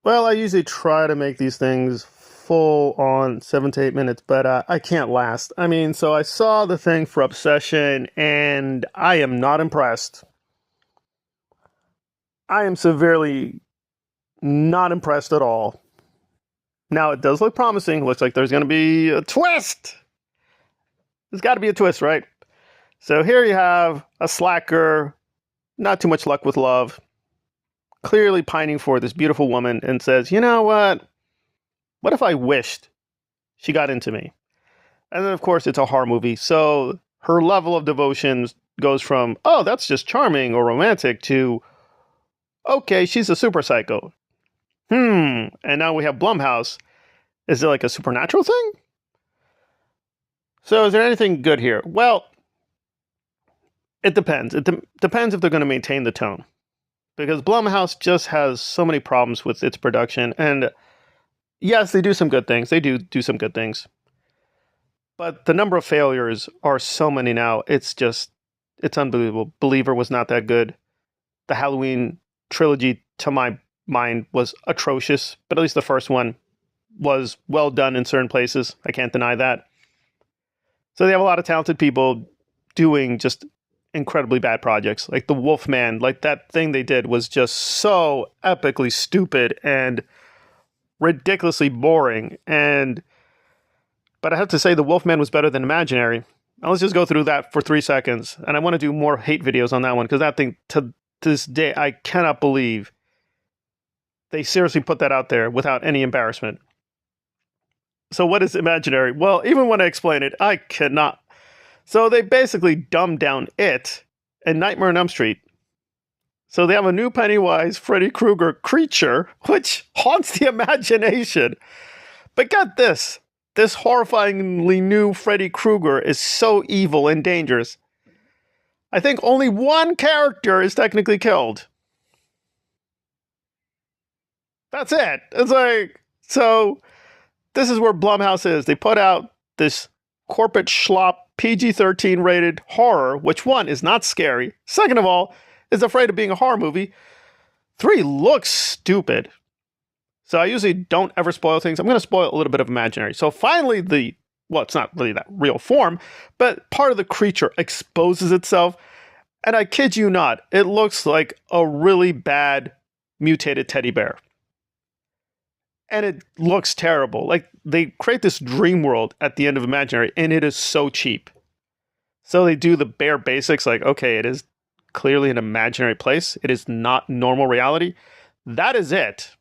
Well, I usually try to make these things full on 7 to 8 minutes, but I can't last. I mean, so I saw the thing for Obsession, and I am not impressed. I am severely not impressed at all. Now, it does look promising. Looks like there's going to be a twist. There's got to be a twist, right? So here you have a slacker, not too much luck with love, clearly pining for this beautiful woman, and says, you know what? What if I wished she got into me? And then, of course, it's a horror movie. So her level of devotion goes from, oh, that's just charming or romantic, to, okay, she's a super psycho. And now we have Blumhouse. Is it like a supernatural thing? So is there anything good here? Well, it depends. It depends if they're going to maintain the tone. Because Blumhouse just has so many problems with its production. And yes, they do some good things. They do some good things. But the number of failures are so many now. It's unbelievable. Believer was not that good. The Halloween trilogy, to my mind, was atrocious. But at least the first one was well done in certain places. I can't deny that. So they have a lot of talented people doing just incredibly bad projects. Like The Wolfman, like that thing they did was just so epically stupid and ridiculously boring. But I have to say The Wolfman was better than Imaginary. Now let's just go through that for 3 seconds. And I want to do more hate videos on that one, because that thing, to this day, I cannot believe they seriously put that out there without any embarrassment. So what is Imaginary? Well, even when I explain it, I cannot. So they basically dumbed down It and Nightmare on Elm Street. So they have a new Pennywise Freddy Krueger creature, which haunts the imagination. But get this. This horrifyingly new Freddy Krueger is so evil and dangerous. I think only one character is technically killed. That's it. It's like, so this is where Blumhouse is. They put out this corporate schlop PG-13 rated horror, which, one, is not scary. Second of all, is afraid of being a horror movie. 3, looks stupid. So I usually don't ever spoil things. I'm going to spoil a little bit of Imaginary. So finally it's not really that real form, but part of the creature exposes itself. And I kid you not, it looks like a really bad mutated teddy bear. And it looks terrible. Like, they create this dream world at the end of Imaginary, and it is so cheap. So they do the bare basics, like, okay, it is clearly an imaginary place. It is not normal reality. That is it.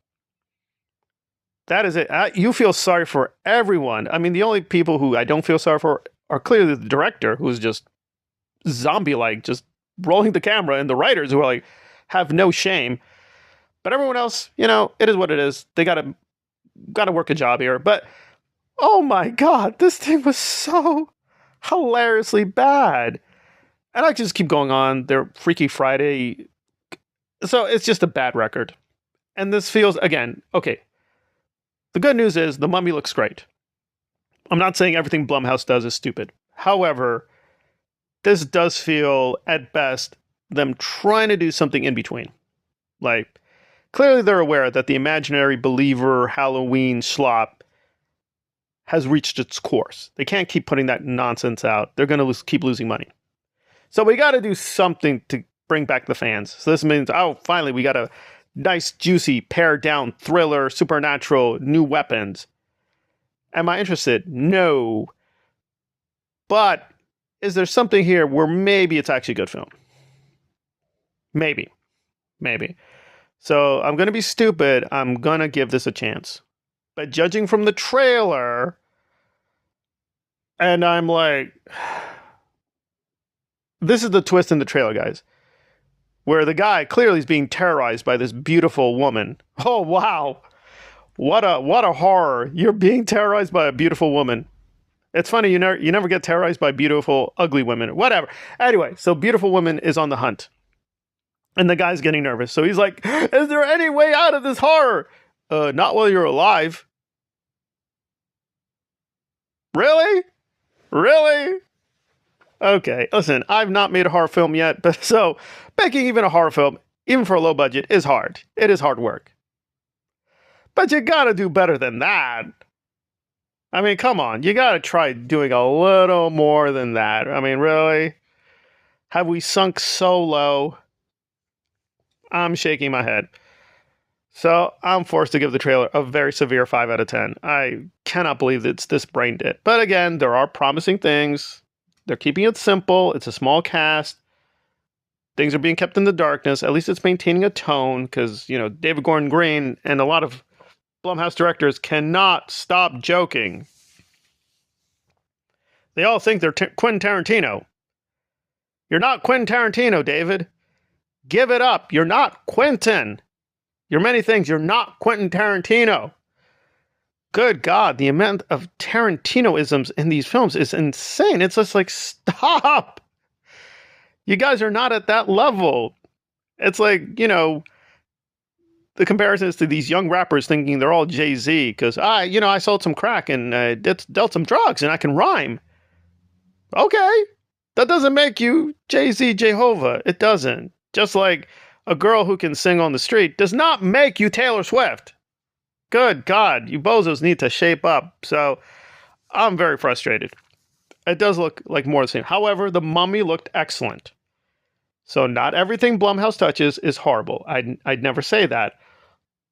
That is it. You feel sorry for everyone. I mean, the only people who I don't feel sorry for are clearly the director, who's just zombie-like, just rolling the camera, and the writers, who are like, have no shame. But everyone else, it is what it is. They gotta work a job here. But oh my God, this thing was so hilariously bad. And I just keep going on. Their Freaky Friday. So it's just a bad record. And this feels, again, okay. The good news is The Mummy looks great. I'm not saying everything Blumhouse does is stupid. However, this does feel, at best, them trying to do something in between. Like, clearly they're aware that the imaginary believer Halloween slop has reached its course. They can't keep putting that nonsense out. They're going to keep losing money. So we got to do something to bring back the fans. So this means, finally, we got a nice, juicy, pared down thriller, supernatural, new weapons. Am I interested? No. But is there something here where maybe it's actually a good film? Maybe. So I'm going to be stupid. I'm going to give this a chance. But judging from the trailer, and I'm like, this is the twist in the trailer, guys, where the guy clearly is being terrorized by this beautiful woman. Oh, wow. What a horror. You're being terrorized by a beautiful woman. It's funny, you never get terrorized by beautiful, ugly women. Whatever. Anyway, so beautiful woman is on the hunt. And the guy's getting nervous. So he's like, is there any way out of this horror? Not while you're alive. Really? Okay, listen, I've not made a horror film yet, but so making even a horror film, even for a low budget, is hard. It is hard work. But you gotta do better than that. I mean, come on. You gotta try doing a little more than that. I mean, really? Have we sunk so low? I'm shaking my head. So I'm forced to give the trailer a very severe 5 out of 10. I cannot believe it's this brain dead. But again, there are promising things. They're keeping it simple. It's a small cast. Things are being kept in the darkness. At least it's maintaining a tone because, you know, David Gordon Green and a lot of Blumhouse directors cannot stop joking. They all think they're Quentin Tarantino. You're not Quentin Tarantino, David. Give it up. You're not Quentin. You're many things. You're not Quentin Tarantino. Good God, the amount of Tarantino-isms in these films is insane. It's just like, stop. You guys are not at that level. It's like, you know, the comparisons to these young rappers thinking they're all Jay-Z because, I sold some crack and dealt some drugs and I can rhyme. Okay. That doesn't make you Jay-Z Jehovah. It doesn't. Just like a girl who can sing on the street does not make you Taylor Swift. Good God, you bozos need to shape up. So I'm very frustrated. It does look like more of the same. However, The Mummy looked excellent. So not everything Blumhouse touches is horrible. I'd never say that.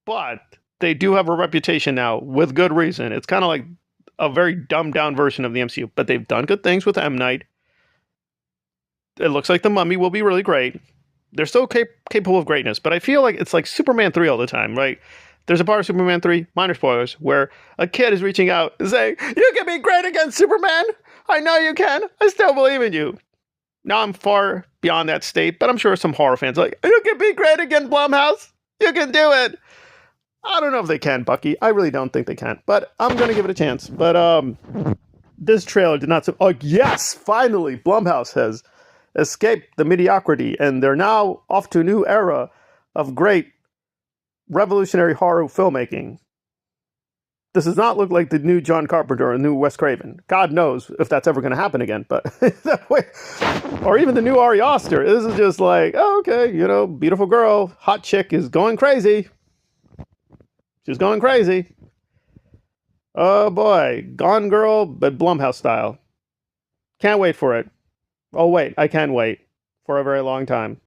But they do have a reputation now with good reason. It's kind of like a very dumbed down version of the MCU. But they've done good things with M. Night. It looks like The Mummy will be really great. They're still capable of greatness. But I feel like it's like Superman 3 all the time, right? There's a part of Superman 3, minor spoilers, where a kid is reaching out and saying, "You can be great against Superman! I know you can! I still believe in you!" Now I'm far beyond that state, but I'm sure some horror fans are like, "You can be great against Blumhouse! You can do it!" I don't know if they can, Bucky. I really don't think they can, but I'm going to give it a chance. But this trailer did not say, oh yes, finally, Blumhouse has escaped the mediocrity, and they're now off to a new era of great revolutionary horror filmmaking. This does not look like the new John Carpenter or new Wes Craven. God knows if that's ever going to happen again, but that way, or even the new Ari Aster. This is just like, oh, okay, beautiful girl, hot chick is going crazy. She's going crazy. Oh boy, Gone Girl, but Blumhouse style. Can't wait for it. Oh wait, I can wait for a very long time.